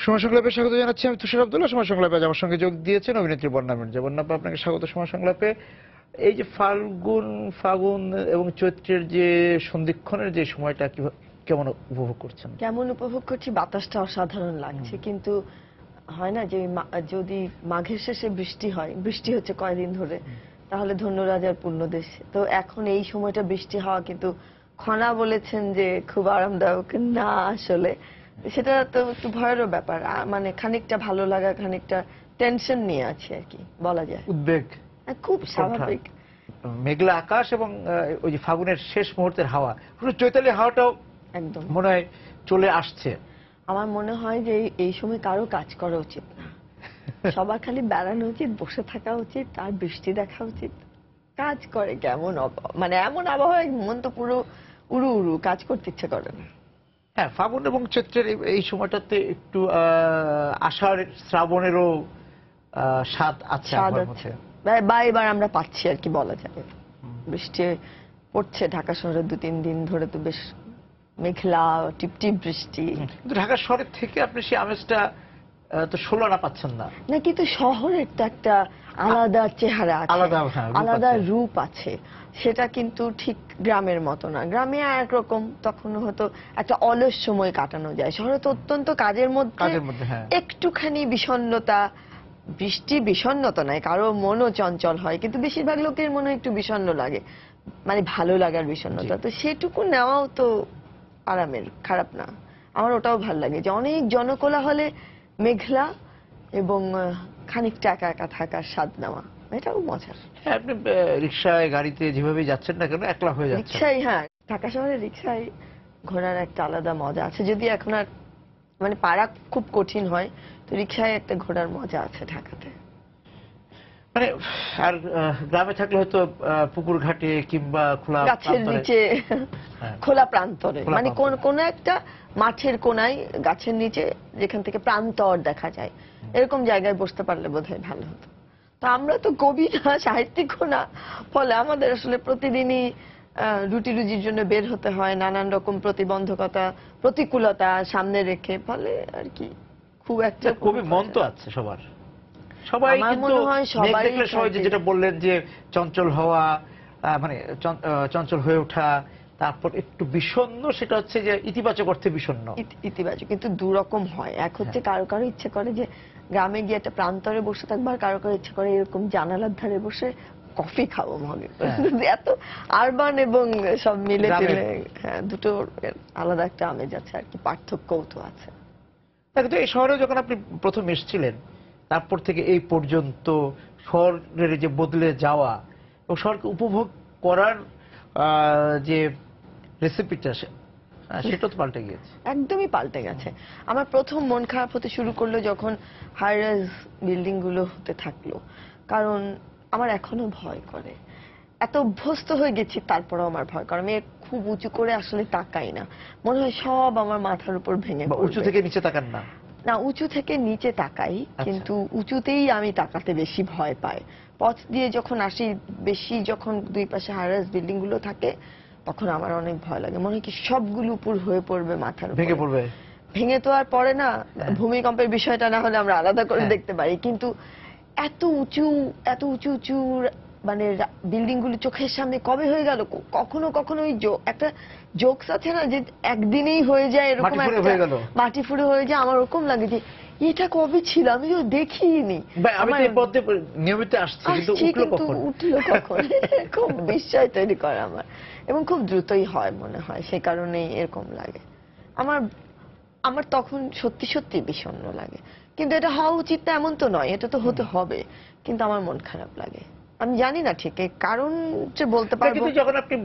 সময় সংলাপে স্বাগত জানাচ্ছি আমি তুষার আব্দুল্লাহ। সময় সংলাপে আজ আমার সঙ্গে যোগ দিয়েছেন অভিনেত্রী বন্যা মির্জা। বন্যা আপা, আপনাকে স্বাগত সময় সংলাপে। এই যে ফাগুন এবং চৈত্রের যে সন্ধিক্ষণের যে সময়টা কেমন উপভোগ করছেন? কেমন উপভোগ করছি, বাতাসটা অসাধারণ লাগছে, কিন্তু হয় না যে যদি মাঘের শেষে বৃষ্টি হয়, বৃষ্টি হচ্ছে কয়দিন ধরে, তাহলে ধন্যরাজার পূর্ণদেশ। তো এখন এই সময়টা বৃষ্টি হওয়া কিন্তু খনা বলেছেন যে খুব আরামদায়ক না, আসলে সেটা তো একটু ভয়েরও ব্যাপার। মানে খানিকটা ভালো লাগা, খানিকটা টেনশন নিয়ে আছে আর কি বলা যায়, উদ্বেগ খুব স্বাভাবিক। মেঘলা আকাশ এবং ওই যে ফাগুনের শেষ মুহূর্তের হাওয়া, চৈতালি হাওয়াটাও একদম মনে হয় চলে আসছে। আমার মনে হয় যে এই সময় কারো কাজ করা উচিত না, সবার খালি বেড়ানো উচিত, বসে থাকা উচিত, আর বৃষ্টি দেখা উচিত। কাজ করে কেমন মানে এমন আবহাওয়ায় মন তো পুরো উড়ু উড়ু, কাজ করতে ইচ্ছে করে না। হ্যাঁ, ফাগুন এবং চৈত্রের এই সময়টাতে একটু আষাঢ় শ্রাবণেরও স্বাদ আছে। বা এবার আমরা পাচ্ছি আর কি বলা যাবে। বৃষ্টি পড়ছে ঢাকা শহরে 2-3 দিন ধরে, তো বেশ মেঘলা টিপটিপ বৃষ্টি। কিন্তু ঢাকা শহরের থেকে আপনি সেই আমেজটা তো ষোলনা পাচ্ছেন না। না, কিন্তু শহরের তো একটা আলাদা চেহারা আছে, আলাদা রূপ আছে, সেটা কিন্তু ঠিক গ্রামের মতো না। গ্রামে একরকম, তখন হয়তো একটা অলস সময় কাটানো যায়। শহরে তো অত্যন্ত কাজের মধ্যে একটুখানি বিষণ্ণতা, বৃষ্টি বিষণ্ণতা নয়, কারো মনও চঞ্চল হয়, কিন্তু বেশিরভাগ লোকের মনে একটু বিষণ্ণ লাগে, মানে ভালো লাগার বিষণ্ণতা। তো সেটুকু নেওয়াও তো আরামের, খারাপ না। আমার ওটাও ভালো লাগে যে অনেক জনকোলাহলে মেঘলা এবং খানিকটা একা একা থাকার স্বাদ নেওয়া, এটাও মজার। হ্যাঁ, আপনি রিক্সায় গাড়িতে যেভাবে যাচ্ছেন না কেন, একলা হয়ে যাচ্ছেন। রিক্সায়, হ্যাঁ, ঢাকা শহরে রিক্সায় ঘোরার একটা আলাদা মজা আছে। যদি এখন আর মানে পাড়া খুব কঠিন হয়, তো রিক্সায় একটা ঘোরার মজা আছে ঢাকাতে। মানে আর গ্রামে থাকলে হয়তো পুকুর ঘাটে কিংবা খোলা গাছের নিচে, খোলা প্রান্তরে, মানে কোন একটা মাঠের কোনায় গাছের নিচে, যেখান থেকে প্রান্তর দেখা যায়, এরকম জায়গায় বসতে পারলে বোধহয় ভালো হতো। তো আমরা তো কবি না, সাহিত্যিকও না, ফলে আমাদের আসলে প্রতিদিনই রুটি রুজির জন্য বের হতে হয়, নানান রকম প্রতিবন্ধকতা, প্রতিকূলতা সামনে রেখে, ফলে আর কি খুব একটা কবি মন তো আছে সবার, সবাই কিন্তু সবাই যেটা বললেন যে চঞ্চল হওয়া, মানে চঞ্চল হয়ে ওঠা, তারপর একটু বিষণ্ণ, সেটা হচ্ছে যে ইতিবাচক অর্থে বিষণ্ণ। ইতিবাচক কিন্তু দুরকম হয়। এক হচ্ছে কারো কারো ইচ্ছে করে যে গ্রামে গিয়ে একটা প্রান্তরে বসে থাকবার, কারো কারো ইচ্ছে করে এরকম জানালার ধারে বসে কফি খাবো মগে। এত আরবান এবং সব মিলে টিলে, হ্যাঁ, দুটো আলাদা একটা আমেজ আছে আর কি, পার্থক্যও তো আছে। কিন্তু এই শহরে যখন আপনি প্রথম এসেছিলেন, তারপর থেকে এই পর্যন্ত শহরের যে বদলে যাওয়া এবং শহরকে উপভোগ করার যে রেসিপিটা, সেটা তো পাল্টে গিয়েছে। একদমই পাল্টে গেছে। আমার প্রথম মন খারাপ হতে শুরু করলো যখন হাই রাইজ বিল্ডিং গুলো হতে থাকলো, কারণ আমার এখনো ভয় করে। এত অভ্যস্ত হয়ে গেছি, তারপরেও আমার ভয় করে। আমি খুব উঁচু করে আসলে তাকাই না, মনে হয় সব আমার মাথার উপর ভেঙে পড়বে। উঁচু থেকে নিচে তাকান না? না, উঁচু থেকে নিচে তাকাই, কিন্তু উঁচুতেই আমি তাকাতে বেশি ভয় পাই। পথ দিয়ে যখন আসি, বেশি যখন দুই পাশে হাই রাইজ বিল্ডিং গুলো থাকে, তখন আমার অনেক ভয় লাগে। মনে হয় কি সবগুলো উপর হয়ে পড়বে, মাথার ভেঙে পড়বে। ভেঙে তো আর পড়ে না, ভূমিকম্পের বিষয়টা না হলে আমরা আলাদা করে দেখতে পারি, কিন্তু এত উঁচু উঁচু মানে বিল্ডিং গুলো চোখের সামনে কবে হয়ে গেল। কখনো কখনো ওই একটা জোকস আছে না, যে একদিনেই হয়ে যায় এরকম, মাটি ফুড়ে হয়ে যায়। আমার ওরকম লাগে যে এটা কবে ছিল, আমি তো দেখিনি। নিয়মিত আসছি, কিন্তু উঠলো কখন, খুব বিস্ময় তৈরি করে আমার, এবং খুব দ্রুতই হয় মনে হয়, সে কারণেই এরকম লাগে আমার তখন সত্যি সত্যি বিষণ্ণ লাগে। কিন্তু এটা হওয়া উচিত না এমন তো নয়, এটা তো হতে হবে, কিন্তু আমার মন খারাপ লাগে। আমি জানি না ঠিক এই কারণ যে বলতে পারবো। কিন্তু যখন আপনি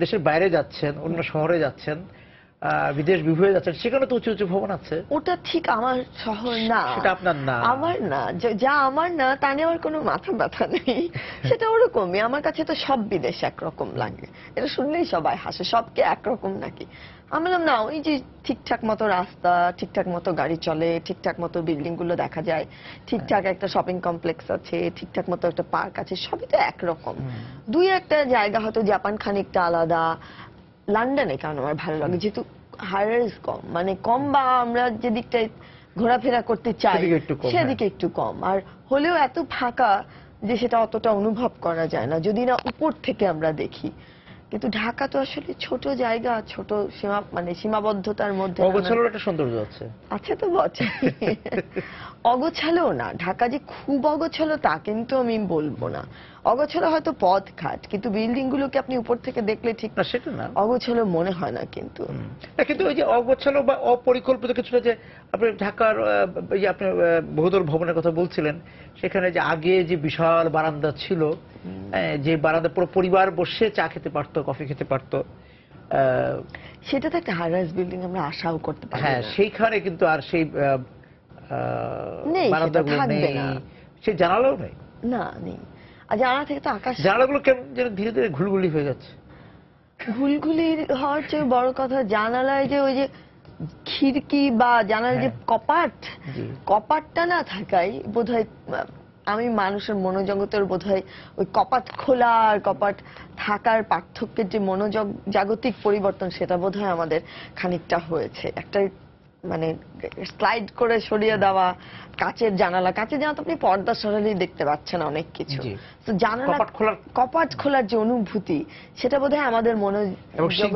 দেশের বাইরে যাচ্ছেন, অন্য শহরে যাচ্ছেন, বিদেশ বিভুঁয়ে যাচ্ছেন, সেখানে তো উঁচু উঁচু ভবন আছে। ওটা ঠিক আমার শহর না, সেটা আপনার না, আমার না। যা আমার না, তা নিয়ে আমার কোনো মাথা ব্যথা নেই, সেটা ওরকমই। আমার কাছে তো সব বিদেশ একরকম লাগে, এটা শুনলেই সবাই হাসে, সবকে একরকম নাকি। আমি বললাম না, ওই যে ঠিকঠাক মতো রাস্তা, ঠিকঠাক মতো গাড়ি চলে, ঠিকঠাক মতো বিল্ডিং গুলো দেখা যায়, ঠিকঠাক একটা শপিং কমপ্লেক্স আছে, ঠিকঠাক মতো একটা পার্ক আছে, সবই তো একরকম। দুই একটা জায়গা হয়তো জাপান খানিকটা আলাদা, লন্ডনে কারণ আমার ভালো লাগে, যেহেতু হাই রাইজ কম, মানে কম, বা আমরা যে দিকটায় ঘোরাফেরা করতে চাই সেদিকে একটু কম, সেদিকে একটু কম। আর হলেও এত ফাঁকা যে সেটা অতটা অনুভব করা যায় না যদি না উপর থেকে আমরা দেখি। কিন্তু ঢাকা তো আসলে ছোট জায়গা, ছোট সীমাবদ্ধতার মধ্যে অগোছালোর একটা সৌন্দর্য আছে। আছে তো বটে। অগোছালো না, ঢাকা যে খুব অগোছালো তা কিন্তু আমি বলবো না। অগোছালো হয়তো পথঘাট, কিন্তু বিল্ডিং গুলোকে আপনি উপর থেকে দেখলে ঠিক না সেটা না, অগোছালো মনে হয় না কিন্তু। কিন্তু ওই যে অগোছালো বা অপরিকল্পিত কিছুটা, যে আপনি ঢাকার এই যে আপনি বহুদল ভবনের কথা বলছিলেন, সেখানে যে আগে যে বিশাল বারান্দা ছিল, যে বারান্দা পুরো পরিবার বসে চা খেতে পারতো, কফি খেতে পারতো, সেটা তো একটা হাই রাইজ বিল্ডিং আমরা আশাও করতে পারি হ্যাঁ, না। সেইখানে কিন্তু আর সেই নেই, সেটা বারান্দাগুলো থাকবে নেই, না। সেই জানালাও নেই। না, নেই। আর জানালা থেকে তো আকাশ, জানালাগুলো কেমন যেন ধীরে ধীরে ঘুলঘুলি হয়ে যাচ্ছে। ঘুলঘুলি হওয়ার চেয়ে বড় কথা জানালায় যে ওই যে খিড়কি বা জানালার যে কপাট, জি। কপাটটা না থাকাই বোধহয় আমি মানুষের মনোজগতের বোধহয় ওই কপাট খোলা আর কপাট থাকার পার্থক্যের যে জাগতিক পরিবর্তন, সেটা বোধহয় আমাদের খানিকটা হয়েছে। একটা মানে স্লাইড করে সরিয়ে দেওয়া কাচের জানালা তো আপনি পর্দা সরালেই দেখতে পাচ্ছেন অনেক কিছু। জি। তো জানালা কপাট খোলার যে অনুভূতি, সেটা বোধহয় আমাদের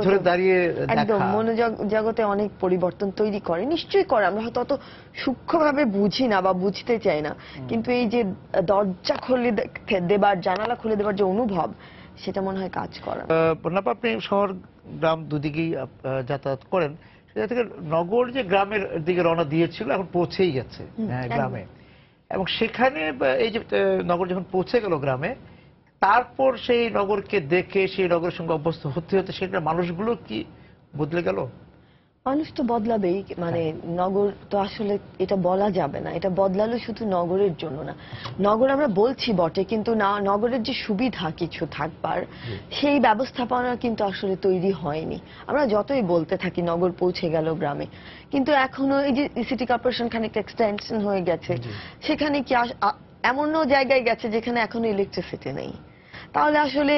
ধরে দাঁড়িয়ে একদম মনোজগতে অনেক পরিবর্তন তৈরি করে, নিশ্চয়ই করে। আমরা হয়তো অত সূক্ষ্মভাবে বুঝি না বা বুঝতে চাই না, কিন্তু এই যে দরজা খুলে দেবার, জানালা খুলে দেবার যে অনুভব, সেটা মনে হয় কাজ করে। আপনি শহর গ্রাম দুদিকেই যাতায়াত করেন, সেটা থেকে নগর যে গ্রামের দিকে রওনা দিয়েছিল এখন পৌঁছেই গেছে গ্রামে, এবং সেখানে এই যে নগর যখন পৌঁছে গেল গ্রামে, তারপর সেই নগরকে দেখে সেই নগরের সঙ্গে অভ্যস্ত হতে হতে সেটা মানুষগুলো কি বদলে গেল? মানুষ তো বদলাবেই, নগর তো আসলে এটা বলা যাবে না, এটা বদলালো শুধু নগরের জন্য না। নগর আমরা বলছি বটে, কিন্তু না, নগরের যে সুবিধা কিছু থাকবার, সেই ব্যবস্থাপনা কিন্তু আসলে তৈরি হয়নি। আমরা যতই বলতে থাকি নগর পৌঁছে গেল গ্রামে, কিন্তু এখনো এই যে সিটি কর্পোরেশন খানিকটা এক্সটেনশন হয়ে গেছে, সেখানে কি এমনও জায়গায় গেছে যেখানে এখনো ইলেকট্রিসিটি নেই। তাহলে আসলে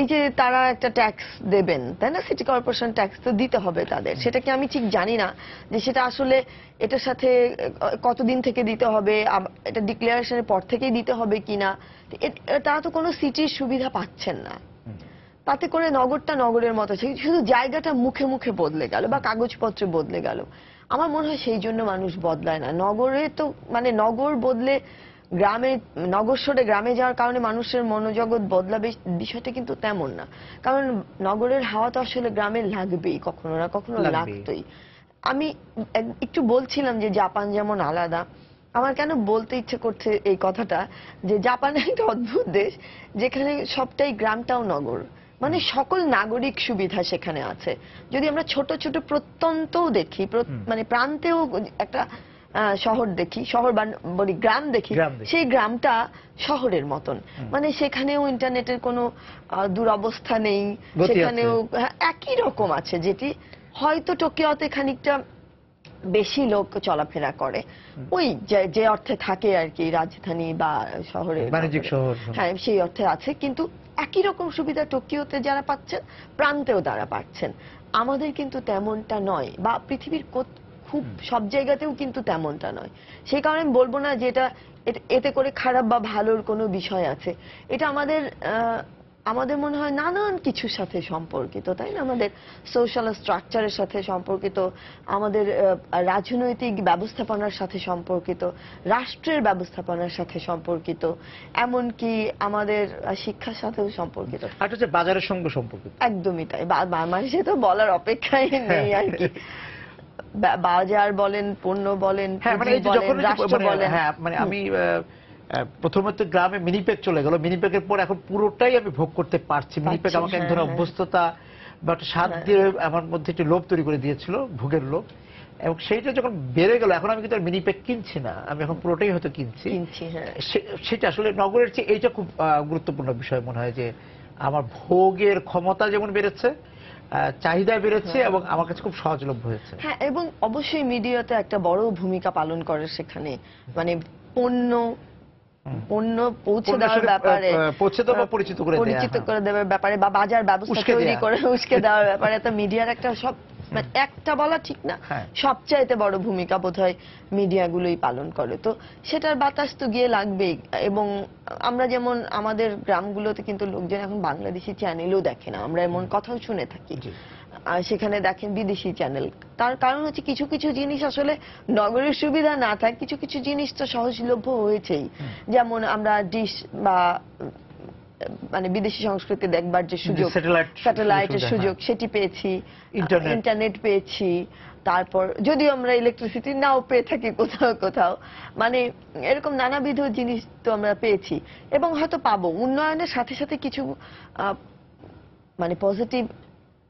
এই যে তারা একটা ট্যাক্স দেবেন, তাই না, সিটি কর্পোরেশন ট্যাক্স তো দিতে হবে তাদের, সেটা কি আমি ঠিক জানি না যে সেটা আসলে এটার সাথে কতদিন থেকে দিতে হবে, এটা ডিক্লারেশনের পর থেকেই দিতে হবে কিনা। তারা তো কোনো সিটির সুবিধা পাচ্ছেন না, তাতে করে নগরটা নগরের মতো শুধু জায়গাটা মুখে মুখে বদলে গেল বা কাগজপত্রে বদলে গেল। আমার মনে হয় সেই জন্য মানুষ বদলায় না। নগরে তো নগর বদলে নগর সরে গ্রামে যাওয়ার কারণে মানুষের মনোজগৎ বদলাবে, বিষয়টা কিন্তু তেমন না। কারণ নগরের হাওয়া তো আসলে গ্রামে লাগবেই, কখনো না কখনো লাগতোই। আমি একটু বলছিলাম যে জাপান যেমন আলাদা, আমার কেন বলতে ইচ্ছে করছে এই কথাটা, যে জাপান একটা অদ্ভুত দেশ, যেখানে সবটাই গ্রামটাও নগর, সকল নাগরিক সুবিধা সেখানে আছে। যদি আমরা ছোট ছোট প্রত্যন্তও দেখি, প্রান্তেও একটা শহর দেখি, শহর বলি গ্রাম দেখি, সেই গ্রামটা শহরের মতন। সেখানেও ইন্টারনেটের কোনো দুরবস্থা নেই, সেখানেও একই রকম আছে, যেটি হয়তো টোকিওতে খানিকটা বেশি লোক চলাফেরা করে, ওই যে অর্থে থাকে আর কি, রাজধানী বা শহরের বাণিজ্যিক শহর, হ্যাঁ সেই অর্থে আছে। কিন্তু একই রকম সুবিধা টোকিওতে যারা পাচ্ছেন, প্রান্তেও তারা পাচ্ছেন। আমাদের কিন্তু তেমনটা নয়, বা পৃথিবীর খুব সব জায়গাতেও কিন্তু তেমনটা নয়। সেই কারণে আমি বলবো না যে এতে করে খারাপ বা ভালোর কোনো বিষয় আছে। এটা আমাদের মনে হয় নানান কিছুর সাথে সম্পর্কিত, তাই না? আমাদের সোশ্যাল স্ট্রাকচারের সাথে সম্পর্কিত, আমাদের রাজনৈতিক ব্যবস্থাপনার সাথে সম্পর্কিত, রাষ্ট্রের ব্যবস্থাপনার সাথে সম্পর্কিত, এমনকি আমাদের শিক্ষার সাথেও সম্পর্কিত, আর হচ্ছে বাজারের সঙ্গে সম্পর্কিত। একদমই তাই। সে তো বলার অপেক্ষাই নেই আর কি। বাজার বলেন, পণ্য বলেন, রাষ্ট্র বলেন। হ্যাঁ, আমি প্রথমে তো গ্রামে মিনিপেক চলে গেল, মিনিপেকের পর এখন পুরোটাই আমি ভোগ করতে পারছি। মিনিপেক আমাকে এক ধরনের অভ্যস্ততা বা একটা স্বাদ দিয়ে আমার মধ্যে একটি লোভ তৈরি করে দিয়েছিল, ভোগের লোভ, এবং সেইটা যখন বেড়ে গেল, এখন আমি কিন্তু মিনিপেক কিনছি না, আমি এখন পুরোটাই হয়তো কিনছি। সেটা আসলে নগরের চেয়ে এইটা খুব গুরুত্বপূর্ণ বিষয় মনে হয়, যে আমার ভোগের ক্ষমতা যেমন বেড়েছে, চাহিদা বেড়েছে, এবং আমার কাছে খুব সহজলভ্য হয়েছে। হ্যাঁ, এবং অবশ্যই মিডিয়াতে একটা বড় ভূমিকা পালন করে সেখানে, পণ্য পৌঁছে দেওয়ার ব্যাপারে, পরিচিত করে দেওয়ার ব্যাপারে, বা বাজার ব্যবস্থা তৈরি করে উস্কে দেওয়ার ব্যাপারে তো মিডিয়ার একটা মানে একটা বলা ঠিক না, হ্যাঁ। সবচাইতে বড় ভূমিকা বোধহয় মিডিয়াগুলোই পালন করে। তো সেটার বাতাস তো গিয়ে লাগবেই। এবং আমরা যেমন আমাদের গ্রামগুলোতে কিন্তু লোকজন এখন বাংলাদেশি চ্যানেলও দেখে না, আমরা এমন কথাও শুনে থাকি। আর সেখানে দেখেন বিদেশি চ্যানেল। তার কারণ হচ্ছে কিছু কিছু জিনিস আসলে নগরের সুবিধা না থাকে, কিছু কিছু জিনিস তো সহজলভ্য হয়েছেই। যেমন আমরা ডিশ বা মানে বিদেশি সংস্কৃতি দেখবার যে সুযোগ, স্যাটেলাইটের সুযোগ সেটি পেয়েছি, ইন্টারনেট পেয়েছি। তারপর যদিও আমরা ইলেকট্রিসিটি নাও পেয়ে থাকি কোথাও কোথাও, মানে এরকম নানাবিধ জিনিস তো আমরা পেয়েছি এবং হয়তো পাবো। উন্নয়নের সাথে সাথে কিছু মানে পজিটিভ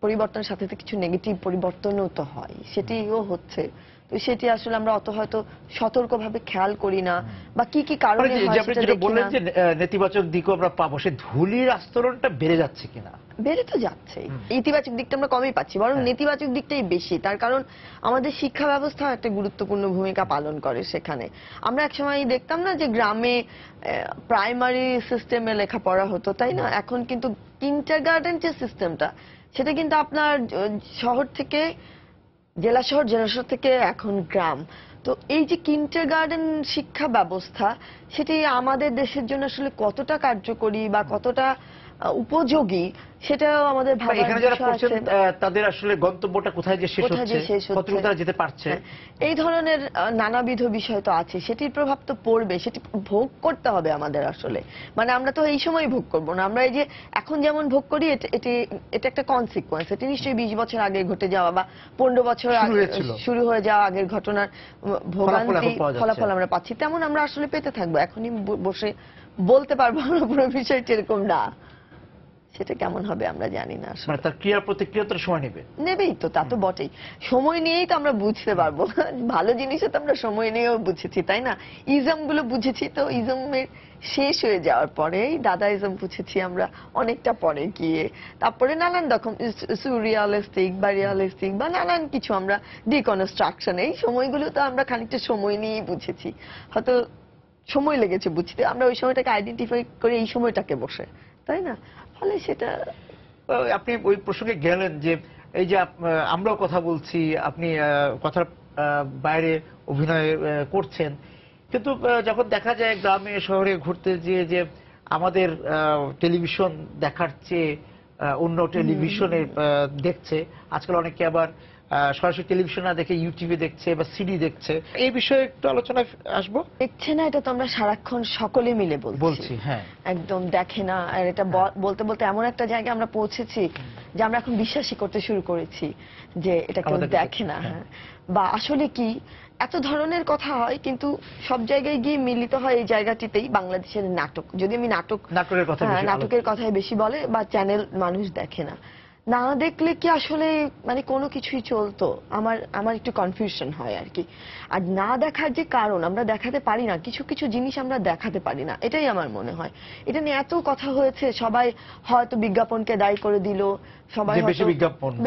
পরিবর্তনের সাথে সাথে কিছু নেগেটিভ পরিবর্তনও তো হয়, সেটিও হচ্ছে। তো সেটি আসলে আমরা অত হয়তো সতর্কভাবে খেয়াল করি না, বা কি কি কারণে হয় সেটা দেখি না। বললেন যে নেতিবাচক দিকও আমরা পাবো, সে ধূলির আস্তরণটা বেড়ে যাচ্ছে কিনা? বেড়ে তো যাচ্ছে, ইতিবাচক দিকটা আমরা কমই পাচ্ছি, বরং নেতিবাচক দিকটাই বেশি। তার কারণ আমাদের শিক্ষা ব্যবস্থা একটা গুরুত্বপূর্ণ ভূমিকা পালন করে সেখানে। আমরা একসময় দেখতাম না যে গ্রামে প্রাইমারি সিস্টেমে লেখাপড়া হতো, তাই না? এখন কিন্তু কিন্ডারগার্টেন যে সিস্টেমটা, সেটা কিন্তু আপনার শহর থেকে জেলা শহর, জেলা শহর থেকে এখন গ্রাম। তো এই যে কিন্ডারগার্টেন শিক্ষা ব্যবস্থা, সেটি আমাদের দেশের জন্য আসলে কতটা কার্যকরী বা কতটা উপযোগী সেটাও আমাদের ভাবার এখানে যারা বিষয় পড়ছেন আছে। তাদের আসলে গন্তব্যটা কোথায় যে শেষ হচ্ছে, কতটুকু তারা যেতে পারছে, এই ধরনের নানাবিধ বিষয় তো আছে, সেটির প্রভাব তো পড়বে, সেটি ভোগ করতে হবে আমাদের আসলে। মানে আমরা তো এই সময় ভোগ করবো না, আমরা এই যে এখন যেমন ভোগ করি, এটা একটা কনসিকুয়েন্স। এটি নিশ্চয়ই 20 বছর আগে ঘটে যাওয়া বা 15 বছর আগে শুরু হয়ে যাওয়া আগের ঘটনার ভোগান্তি ফলাফল আমরা পাচ্ছি, তেমন আমরা আসলে পেতে থাকবো। এখনই বসে বলতে পারবো না পুরো বিষয়টি এরকম না, সেটা কেমন হবে আমরা জানি না। মানে তার ক্রিয়া প্রতিক্রিয়া তো সময় নেবেই তো, তা তো বটেই। সময় নিয়েই তো আমরা বুঝতে পারবো, ভালো জিনিসও তো আমরা সময় নিয়েও বুঝেছি, তাই না? ইজম গুলো বুঝেছি তো ইজমের শেষ হয়ে যাওয়ার পরে, দাদাইজম বুঝেছি আমরা অনেকটা পরে গিয়ে। তারপরে নানান রকম সুরিয়ালিস্টিক বা রিয়ালিস্টিক বা নানান কিছু আমরা ডিকনস্ট্রাকশন, এই সময়গুলো তো আমরা খানিকটা সময় নিয়েই বুঝেছি। হয়তো সময় লেগেছে বুঝতে, আমরা ওই সময়টাকে আইডেন্টিফাই করে এই সময়টাকে বসে, তাই না? ফলে সেটা আপনি ওই প্রসঙ্গে গেলেন যে এই যে আমরাও কথা বলছি, আপনি কথার বাইরে অভিনয় করছেন, কিন্তু যখন দেখা যায় গ্রামে শহরে ঘুরতে গিয়ে যে আমাদের টেলিভিশন দেখার চেয়ে অন্য টেলিভিশনে দেখছে, আজকাল অনেকে আবার সরাসরি টেলিভিশন না দেখে ইউটিউবে দেখছে বা সিডি দেখছে, এই বিষয়ে একটু আলোচনায় আসবো। দেখছে না, এটা তো আমরা সারাক্ষণ সকলে মিলে বলছি। হ্যাঁ, একদম দেখে না। আর এটা বলতে বলতে এমন একটা জায়গায় আমরা পৌঁছেছি যে আমরা এখন বিশ্বাসই করতে শুরু করেছি যে এটা কেউ দেখে না। হ্যাঁ, বা আসলে কি এত ধরনের কথা হয়, কিন্তু সব জায়গায় গিয়ে মিলিত হয় এই জায়গাটিতেই, বাংলাদেশের নাটক। যদি আমি নাটকের কথাই বেশি বলে, বা চ্যানেল মানুষ দেখে না। না দেখলে কি আসলে মানে কোনো কিছুই চলতো? আমার একটু কনফিউশন হয় আর কি। আর না দেখার যে কারণ, আমরা দেখাতে পারি না, কিছু কিছু জিনিস আমরা দেখাতে পারি না, এটাই আমার মনে হয়। এটা নিয়ে এত কথা হয়েছে, সবাই হয়তো বিজ্ঞাপনকে দায়ী করে দিল, সবাই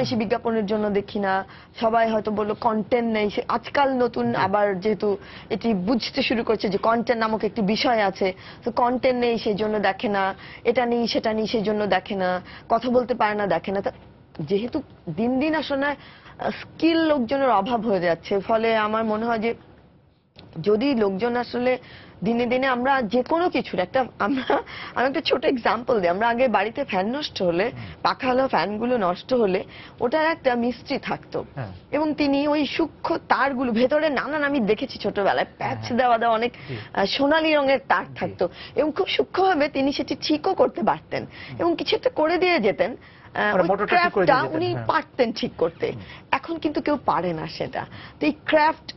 বেশি বিজ্ঞাপনের জন্য দেখি না, সবাই হয়তো বললো কন্টেন্ট নেই। আজকাল নতুন আবার যেহেতু এটি বুঝতে শুরু করছে যে কন্টেন্ট নামক একটি বিষয় আছে, তো কন্টেন্ট নেই সেই জন্য দেখে না, এটা নেই সেটা নেই সেই জন্য দেখে না, কথা বলতে পারে না দেখে না। যেহেতু দিন দিন আসলে স্কিল লোকজনের অভাব হয়ে যাচ্ছে, ফলে আমার মনে হয় যে যদি লোকজন আসলে দিনে দিনে আমরা যে কোনো কিছুর আমি একটা ছোট এক্সাম্পল দিই। আমরা আগে বাড়িতে ফ্যান নষ্ট হলে, পাখালো ফ্যানগুলো নষ্ট হলে ওটার একটা মিস্ত্রি থাকতো, এবং তিনি ওই সূক্ষ্ম তারগুলো ভেতরে নানান, আমি দেখেছি ছোটবেলায় প্যাচ দেওয়া অনেক সোনালী রঙের তার থাকতো, এবং খুব সূক্ষ্মভাবে তিনি সেটি ঠিকও করতে পারতেন এবং কিছু একটা করে দিয়ে যেতেন। উনি পারতেন ঠিক করতে। এখন কিন্তু কেউ পারে না সেটা। তো এই ক্রাফট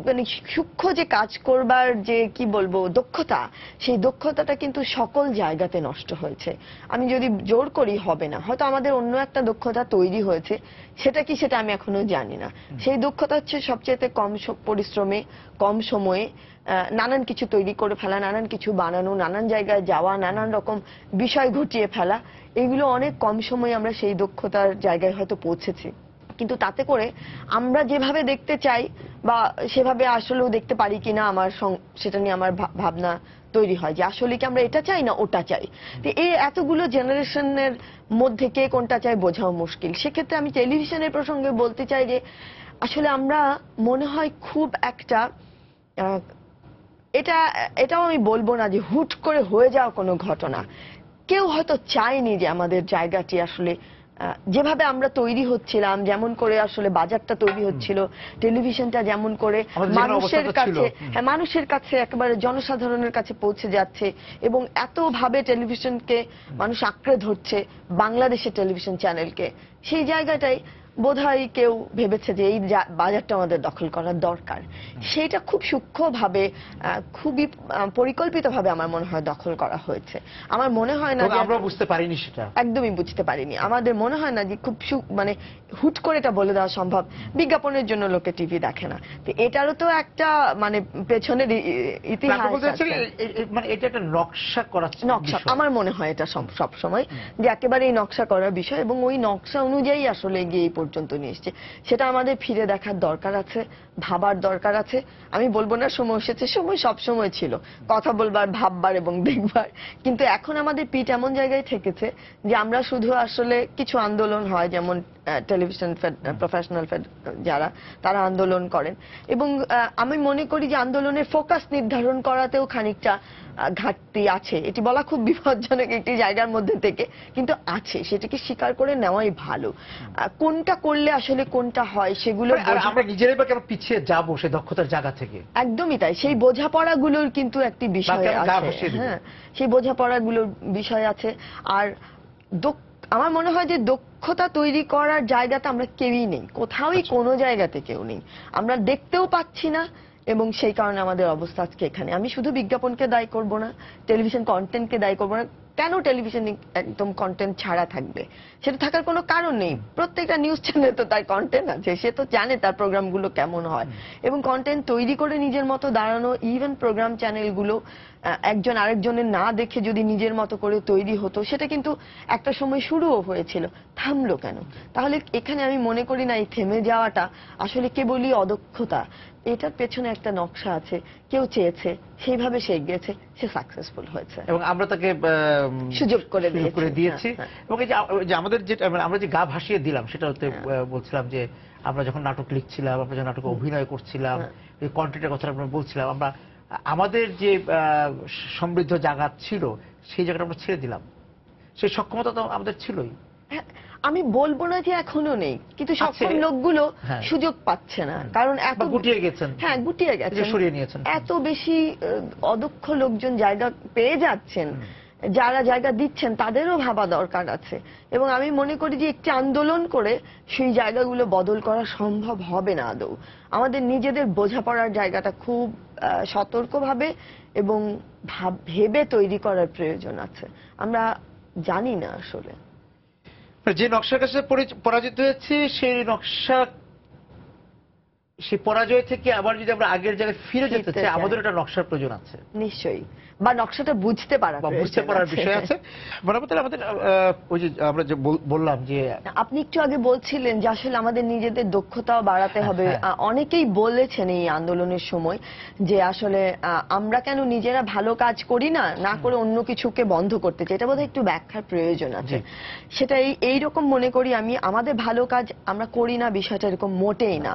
মানে সূক্ষ্ম যে কাজ করবার যে কি বলবো দক্ষতা, সেই দক্ষতাটা কিন্তু সকল জায়গাতে নষ্ট হয়েছে। আমি যদি জোর করি হবে না, হয়তো আমাদের অন্য একটা দক্ষতা তৈরি হয়েছে, সেটা কি সেটা আমি এখনো জানি না। সেই দক্ষতা হচ্ছে সবচেয়ে কম পরিশ্রমে, কম সময়ে নানান কিছু তৈরি করে ফেলা, নানান কিছু বানানো, নানান জায়গায় যাওয়া, নানান রকম বিষয় ঘটিয়ে ফেলা। এগুলো অনেক কম সময়ে আমরা সেই দক্ষতার জায়গায় হয়তো পৌঁছেছি। কিন্তু তাতে করে আমরা যেভাবে দেখতে চাই বা সেভাবে আসলেও দেখতে পারি কিনা সেটা নিয়ে আমার ভাবনা তৈরি হয় যে আসলে কি আমরা এটা চাই না ওটা চাই। তো এই এতগুলো জেনারেশনের মধ্যে কে কোনটা চাই বোঝাও মুশকিল। সেক্ষেত্রে আমি টেলিভিশনের প্রসঙ্গে বলতে চাই যে আসলে আমরা মনে হয় খুব একটা এটাও আমি বলবো না যে হুট করে হয়ে যাওয়া কোনো ঘটনা। কেউ হয়তো চায়নি যে আমাদের জায়গাটি আসলে যেভাবে আমরা তৈরি হচ্ছিলাম, যেমন করে আসলে বাজারটা তৈরি হচ্ছিল, টেলিভিশনটা যেমন করে মানুষের কাছে একেবারে জনসাধারণের কাছে পৌঁছে যাচ্ছে এবং এতভাবে টেলিভিশনকে মানুষ আঁকড়ে ধরছে, বাংলাদেশের টেলিভিশন চ্যানেলকে, সেই জায়গাটাই বোধহয় কেউ ভেবেছে যে এই বাজারটা আমাদের দখল করার দরকার। সেটা খুব সূক্ষ্মভাবে খুবই পরিকল্পিতভাবে আমার মনে হয় দখল করা হয়েছে। আমার মনে হয় না যে আমরা বুঝতে পারিনি, সেটা একদমই বুঝতে পারিনি। আমাদের মনে হয় না যে খুব মানে হুট করে এটা বলে দেওয়া সম্ভব। বিজ্ঞাপনের জন্য লোকে টিভি দেখে না, তো এটারও তো একটা মানে পেছনের ইতিহাস আছে। মানে এটা একটা নকশা করা, নকশা আমার মনে হয় এটা সব সময় যে একেবারেই নকশা করার বিষয় এবং ওই নকশা অনুযায়ী আসলে গিয়ে পর্যন্ত নিয়ে এসছে। সেটা আমাদের ফিরে দেখার দরকার আছে, ভাবার দরকার আছে। আমি বলবো না সময় এসেছে, সময় সব সময় ছিল কথা বলবার, ভাববার এবং দেখবার, কিন্তু এখন আমাদের পিঠ এমন জায়গায় থেকেছে যে আমরা শুধু আসলে কিছু আন্দোলন হয়, যেমন টেলিভিশন প্রফেশনাল যারা তারা আন্দোলন করেন এবং আমি মনে করি যে আন্দোলনের ফোকাস নির্ধারণ করাতেও খানিকটা ঘাটতি আছে। এটি বলা খুব বিপজ্জনক একটি জায়গার মধ্যে থেকে, কিন্তু আছে, সেটাকে স্বীকার করে নেওয়াই ভালো। কোনটা করলে আসলে কোনটা হয় সেগুলো আমরা নিজেরাই বা কেন পিছিয়ে যাবো সেই দক্ষতার জায়গা থেকে। একদমই তাই। সেই বোঝাপড়াগুলোর কিন্তু একটি বিষয় আছে, হ্যাঁ, সেই বোঝাপড়াগুলোর বিষয় আছে। আর আমার মনে হয় যে দক্ষতা তৈরি করার জায়গাতে আমরা কেউই নেই, কোথাওই কোনো জায়গাতে কেউ নেই, আমরা দেখতেও পাচ্ছি না এবং সেই কারণে আমাদের অবস্থা আজকে এখানে। আমি শুধু বিজ্ঞাপনকে দায়ী করব না, টেলিভিশন কন্টেন্টকে দায়ী করব না। কেন টেলিভিশন একদম কন্টেন্ট ছাড়া থাকবে? সেটা থাকার কোনো কারণ নেই। প্রত্যেকটা নিউজ চ্যানেল তো তার কন্টেন্ট আছে, সে তো জানে তার প্রোগ্রামগুলো কেমন হয় এবং কন্টেন্ট তৈরি করে নিজের মতো দাঁড়ানো। ইভেন প্রোগ্রাম চ্যানেলগুলো একজন আরেকজনের না দেখে যদি নিজের মতো করে তৈরি হতো, সেটা কিন্তু একটা সময় শুরুও হয়েছিল, থামলো কেন? তাহলে এখানে আমি মনে করি না এই থেমে যাওয়াটা আসলে কেবলই অদক্ষতা, এটার পেছনে একটা নকশা আছে, কেউ চেয়েছে, সেইভাবে সে এগিয়েছে, সে সাকসেসফুল হয়েছে এবং আমরা তাকে সুযোগ করে দিয়েছি। এবং এই যে আমাদের যে আমরা যে গা ভাসিয়ে দিলাম, সেটা হতে বলছিলাম যে আমরা যখন নাটক লিখছিলাম, আমরা যখন নাটকে অভিনয় করছিলাম, এই কন্টেন্টের কথা আমরা বলছিলাম, আমরা আমাদের যে সমৃদ্ধ জায়গা ছিল সেই জায়গাটা আমরা ছেড়ে দিলাম। সেই সক্ষমতা তো আমাদের ছিলই। আমি বলবো না যে এখনো নেই, কিন্তু সক্ষম লোকগুলো সুযোগ পাচ্ছে না, কারণ এত গুটিয়ে গেছেন। হ্যাঁ, গুটিয়ে গেছেন, সরিয়ে নিয়েছেন। এত বেশি অদক্ষ লোকজন জায়গা পেয়ে যাচ্ছেন, যারা জায়গা দিচ্ছেন তাদেরও ভাবা দরকার আছে। এবং আমি মনে করি যে একটি আন্দোলন করে সেই জায়গাগুলো বদল করা সম্ভব হবে না আদৌ। আমাদের নিজেদের বোঝাপড়ার জায়গাটা খুব সতর্কভাবে এবং ভেবে তৈরি করার প্রয়োজন আছে। আমরা জানি না আসলে যে নকশার কাছে পরাজিত হয়েছে, সেই নকশা, সেই পরাজয় থেকে আবার যদি আমরা আগের জায়গায় ফিরে যেতে চাই, আমাদের একটা নকশার প্রয়োজন আছে নিশ্চয়ই, বা নকশাটা বুঝতে পারার বিষয় আছে। আমাদের ওই যে আমরা যে বললাম যে আপনি একটু আগে বলছিলেন যে আসলে আমাদের নিজেদের দক্ষতাও বাড়াতে হবে। অনেকেই বলেছেন এই আন্দোলনের সময় যে আসলে আমরা কেন নিজেরা ভালো কাজ করি না, না করে অন্য কিছুকে বন্ধ করতে চাই। এটা বোধহয় একটু ব্যাখ্যার প্রয়োজন আছে। সেটা এইরকম মনে করি আমি, আমাদের ভালো কাজ আমরা করি না বিষয়টা এরকম মোটেই না,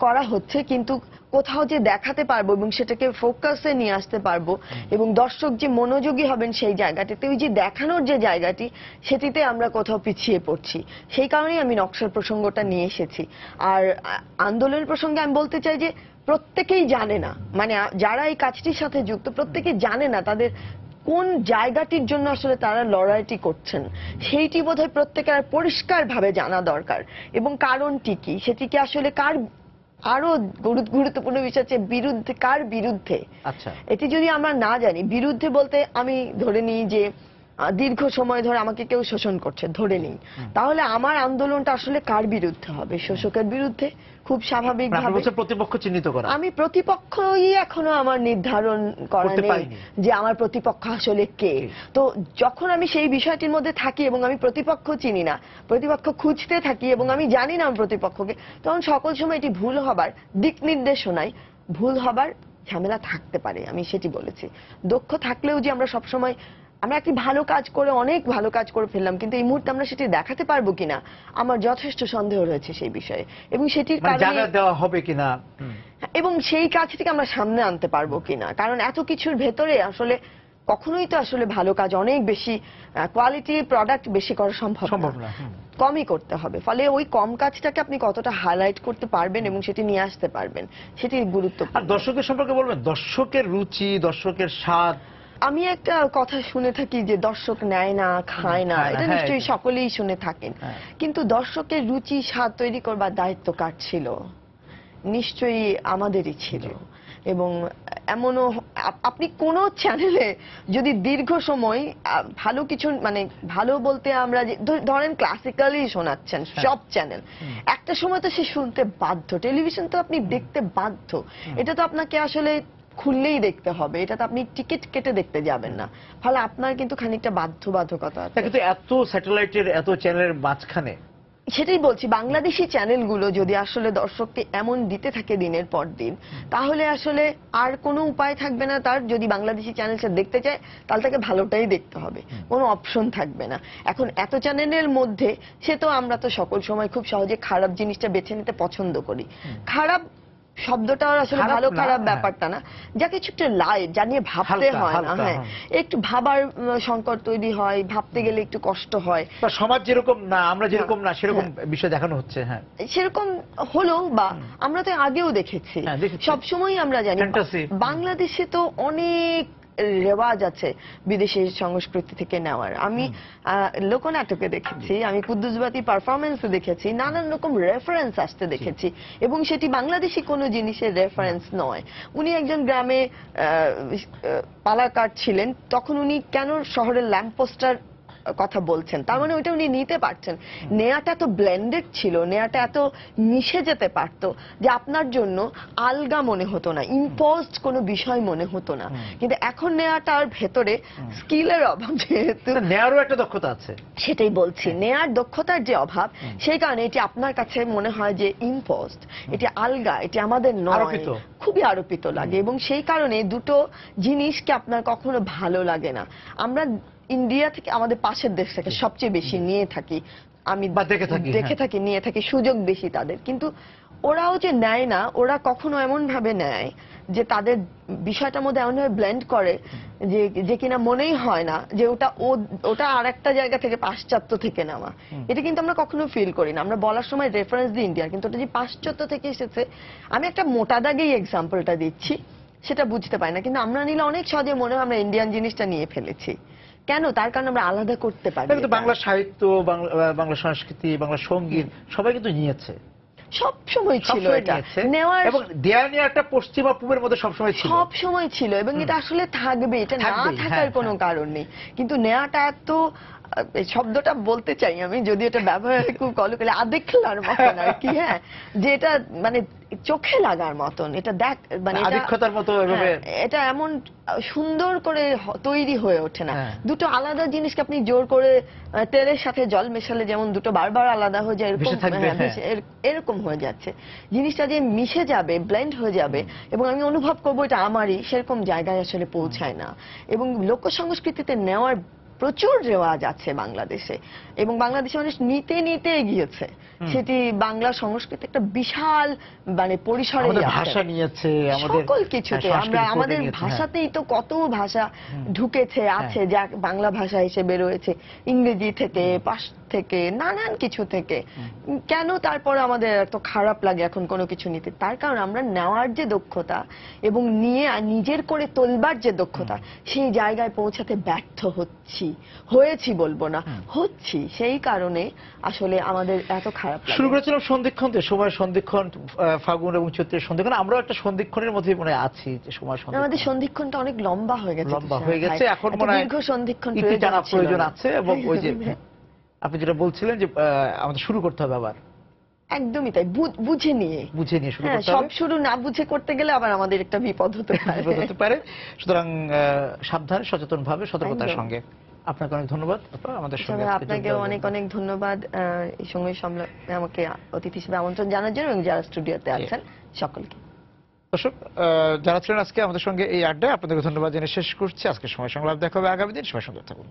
করা হচ্ছে, কিন্তু কোথাও যে দেখাতে পারবো এবং সেটাকে ফোকাসে নিয়ে আসতে পারবো এবং দর্শক যে মনোযোগী হবেন সেই জায়গাটিতে, ওই যে দেখানোর যে জায়গাটি, সেটিতে আমরা কোথাও পিছিয়ে পড়ছি। সেই কারণেই আমি নকশার প্রসঙ্গটা নিয়ে এসেছি। আর আন্দোলনের প্রসঙ্গে আমি বলতে চাই যে প্রত্যেকেই জানে না, মানে যারা এই কাজটির সাথে যুক্ত প্রত্যেকেই জানে না তাদের কোন জায়গাটির জন্য আসলে তারা লড়াইটি করছেন। সেইটি বোধহয় প্রত্যেকের পরিষ্কারভাবে জানা দরকার এবং কারণটি কি, সেটিকে আসলে আরো গুরুত্বপূর্ণ বিষয় হচ্ছে বিরুদ্ধে, কার বিরুদ্ধে। আচ্ছা, এটি যদি আমরা না জানি, বিরুদ্ধে বলতে আমি ধরে নিই যে দীর্ঘ সময় ধরে আমাকে কেউ শোষণ করছে ধরে নিই, তাহলে আমার আন্দোলনটা আসলে কার বিরুদ্ধে হবে? শোষকের বিরুদ্ধে। খুব স্বাভাবিকভাবে প্রতিপক্ষ চিহ্নিত করা, আমি প্রতিপক্ষই এখনো আমার নির্ধারণ করা নেই যে আমার প্রতিপক্ষ আসলে কে। তো যখন আমি সেই বিষয়টির মধ্যে থাকি এবং আমি প্রতিপক্ষ চিনি না, প্রতিপক্ষ খুঁজতে থাকি এবং আমি জানি না আমার প্রতিপক্ষকে, তখন সকল সময় এটি ভুল হবার দিক নির্দেশনায়, ভুল হবার ঝামেলা থাকতে পারে। আমি সেটি বলেছি। দক্ষ থাকলেও যে আমরা সবসময় আমরা একটি ভালো কাজ করে অনেক ভালো কাজ করে ফেললাম, কিন্তু এই মুহূর্তে আমরা সেটি দেখাতে পারবো কিনা আমার যথেষ্ট সন্দেহ রয়েছে সেই বিষয়ে, এবং সেটির জায়গা দেওয়া হবে কিনা এবং সেই কাজ থেকে আমরা সামনে আনতে পারবো কিনা। কারণ এত কিছুর ভেতরে আসলে কখনোই তো আসলে ভালো কাজ, অনেক বেশি কোয়ালিটি প্রোডাক্ট বেশি করা সম্ভব না, কমই করতে হবে। ফলে ওই কম কাজটাকে আপনি কতটা হাইলাইট করতে পারবেন এবং সেটি নিয়ে আসতে পারবেন, সেটি গুরুত্বপূর্ণ। আর দর্শকের সম্পর্কে বলবেন, দর্শকের রুচি, দর্শকের স্বাদ। আমি একটা কথা শুনে থাকি যে দর্শক নেয় না, খায় না, এটা নিশ্চয়ই সকলেই শুনে থাকেন। কিন্তু দর্শকের রুচি স্বাদ তৈরি করবার দায়িত্ব কার ছিল? নিশ্চয়ই আমাদেরই ছিল। এবং এমনও আপনি কোন চ্যানেলে যদি দীর্ঘ সময় ভালো কিছু, মানে ভালো বলতে আমরা ধরেন ক্লাসিক্যালি শোনাচ্ছেন সব চ্যানেল, একটা সময় তো সে শুনতে বাধ্য, টেলিভিশন তো আপনি দেখতে বাধ্য, এটা তো আপনাকে আসলে খুললেই দেখতে হবে, এটা তো আপনি টিকিট কেটে দেখতে যাবেন না। ফলে আপনার কিন্তু খানিকটা বাধ্যবাধকতা আছে। কিন্তু এত স্যাটেলাইটের, এত চ্যানেলের মাঝখানে, সেটাই বলছি, বাংলাদেশি চ্যানেলগুলো যদি আসলে দর্শককে এমন দিতে থাকে দিনের পর দিন, তাহলে আসলে আর কোনো উপায় থাকবে না তার। যদি বাংলাদেশি চ্যানেলটা দেখতে চায় তাহলে তাকে ভালোটাই দেখতে হবে, কোনো অপশন থাকবে না। এখন এত চ্যানেলের মধ্যে সে তো, আমরা তো সকল সময় খুব সহজে খারাপ জিনিসটা বেছে নিতে পছন্দ করি। খারাপ শব্দটা আসলে ভালো খারাপ ব্যাপারটা না, যা কিছু একটু লাইট, যা নিয়ে ভাবতে হয় না, হ্যাঁ একটু ভাবার সংকট তৈরি হয়, ভাবতে গেলে একটু কষ্ট হয়, সমাজ যেরকম না, আমরা যেরকম না, সেরকম বিষয় দেখানো হচ্ছে। হ্যাঁ, সেরকম হলো, বা আমরা তো আগেও দেখেছি, সবসময় আমরা জানি বাংলাদেশে তো অনেক রেওয়াজ আছে বিদেশি সংস্কৃতি থেকে নেওয়ার। আমি লোকনাটকে দেখেছি, আমি কুদ্দুসবাতি পারফরমেন্সে দেখেছি, নানান রকম রেফারেন্স আসতে দেখেছি, এবং সেটি বাংলাদেশি কোনো জিনিসের রেফারেন্স নয়। উনি একজন গ্রামে পালা কাটছিলেন, তখন উনি কেন শহরের ল্যাম্পপোস্টার কথা বলছেন, তার মানে ওইটা উনি নিতে পারছেন। নেয়াটা এত ব্লেন্ডেড ছিল, নেয়াটা এত মিশে যেতে পারতো যে আপনার জন্য আলগা মনে হতো না, ইম্পোজড কোনো বিষয় মনে হতো না। কিন্তু এখন নেয়াটার ভেতরে স্কিলের অভাব, যেহেতু নেয়ারও একটা দক্ষতা আছে, সেটাই বলছি, নেয়ার দক্ষতার যে অভাব, সেই কারণে এটি আপনার কাছে মনে হয় যে ইম্পোজড, এটি আলগা, এটি আমাদের নয়, খুবই আরোপিত লাগে। এবং সেই কারণে দুটো জিনিসকে আপনার কখনো ভালো লাগে না। আমরা ইন্ডিয়া থেকে, আমাদের পাশের দেশ থেকে সবচেয়ে বেশি নিয়ে থাকি, আমি দেখে থাকি, নিয়ে থাকি, সুযোগ বেশি তাদের। কিন্তু ওরাও যে নেয় না, ওরা কখনো এমন ভাবে নেয় যে তাদের বিষয়টার মধ্যে এমন ভাবে ব্লেন্ড করে যে কিনা মনেই হয় না যে ওটা আর একটা জায়গা থেকে, পাশ্চাত্য থেকে নেওয়া। এটা কিন্তু আমরা কখনো ফিল করি না। আমরা বলার সময় রেফারেন্স দিই ইন্ডিয়া, কিন্তু ওটা যে পাশ্চাত্য থেকে এসেছে, আমি একটা মোটা দাগেই এক্সাম্পলটা দিচ্ছি, সেটা বুঝতে পারি না। কিন্তু আমরা নিলে অনেক সহজে মনে হয় আমরা ইন্ডিয়ান জিনিসটা নিয়ে ফেলেছি। কেন? তার কারণ আমরা আলাদা করতে পারি। বাংলা সাহিত্য, বাংলা সংস্কৃতি, বাংলা সঙ্গীত সবাই কিন্তু নিয়েছে, সব সময় ছিল এটা নেওয়ার, এবং দেয়া নিয়ে একটা পশ্চিমা পূবের মধ্যে সব সময় ছিল, এবং এটা আসলে থাকবে, এটা না থাকার কোনো কারণ নেই। কিন্তু নেওয়াটা তো, শব্দটা বলতে চাই আমি, যদি এটা ব্যবহার খুব কলকালি, আদিক্ষার মতন আর কি, হ্যাঁ, যে এটা মানে চোখে লাগার মতন, এটা দেখ, মানে আদিক্ষতার মতো, এটা এমন সুন্দর করে তৈরি হয়ে ওঠে না। দুটো আলাদা জিনিসকে আপনি জোর করে, তেলের সাথে জল মেশালে যেমন দুটো বারবার আলাদা হয়ে যায়, এরকম হয়ে যাচ্ছে। জিনিসটা যে মিশে যাবে, ব্লেন্ড হয়ে যাবে, এবং আমি অনুভব করবো এটা আমারই, সেরকম জায়গায় আসলে পৌঁছায় না। এবং লোক সংস্কৃতিতে নেওয়ার প্রচুর রেওয়াজ আছে বাংলাদেশে, এবং বাংলাদেশে মানুষ নিতে নিতে এগিয়েছে। সেটি বাংলা সংস্কৃতি একটা বিশাল মানে পরিসরে ভাষা নিয়েছে, সকল কিছুতে। আমরা আমাদের ভাষাতেই তো কত ভাষা ঢুকেছে, আছে, যা বাংলা ভাষা হিসেবে রয়েছে, ইংরেজি থেকে থেকে, নানান কিছু থেকে। কেন তারপর আমাদের এত খারাপ লাগে এখন কোনো কিছু নিতে? তার কারণ আমরা নেওয়ার যে দক্ষতা এবং নিয়ে নিজের করে তোলবার যে দক্ষতা, সেই জায়গায় পৌঁছাতে ব্যর্থ হয়েছি বলবো না, হচ্ছি। সেই কারণে আসলে আমাদের এত খারাপ লাগে। শুরু করেছিলাম সন্ধিক্ষণ দিয়ে, সময় সন্ধিক্ষণ, ফাগুন এবং চৈত্রের সন্ধিক্ষণ। আমরাও একটা সন্ধিক্ষণের মধ্যে মনে আছি যে সময় সন্ধিক্ষণ। আমাদের সন্ধিক্ষণটা অনেক লম্বা হয়ে গেছে, এখন মনে হয় দীর্ঘ সন্ধিক্ষণ ইতি টানা প্রয়োজন আছে। এবং ওই যে আপনি যেটা বলছিলেন যে আমাদের শুরু করতে হবে আবার, একদমই তাই, বুঝে নিয়ে শুরু করতে হবে। সব শুরু না বুঝে করতে গেলে আবার আমাদের একটা বিপদ হতে পারে। সুতরাং সাবধানে, সচেতন ভাবে, সতর্কতার সঙ্গে। আপনাকে অনেক ধন্যবাদ আমাদের সঙ্গে। আপনাকে অনেক অনেক ধন্যবাদ এই সঙ্গে আমাকে অতিথি হিসেবে আমন্ত্রণ জানার জন্য, এবং যারা স্টুডিওতে আছেন সকলকে। দর্শক যারা ছিলেন আজকে আমাদের সঙ্গে এই আড্ডায়, আপনাদেরকে ধন্যবাদ জেনে শেষ করছি আজকে সময় সংলাপ। দেখা হবে আগামী দিন। সময় সুন্দর থাকুন।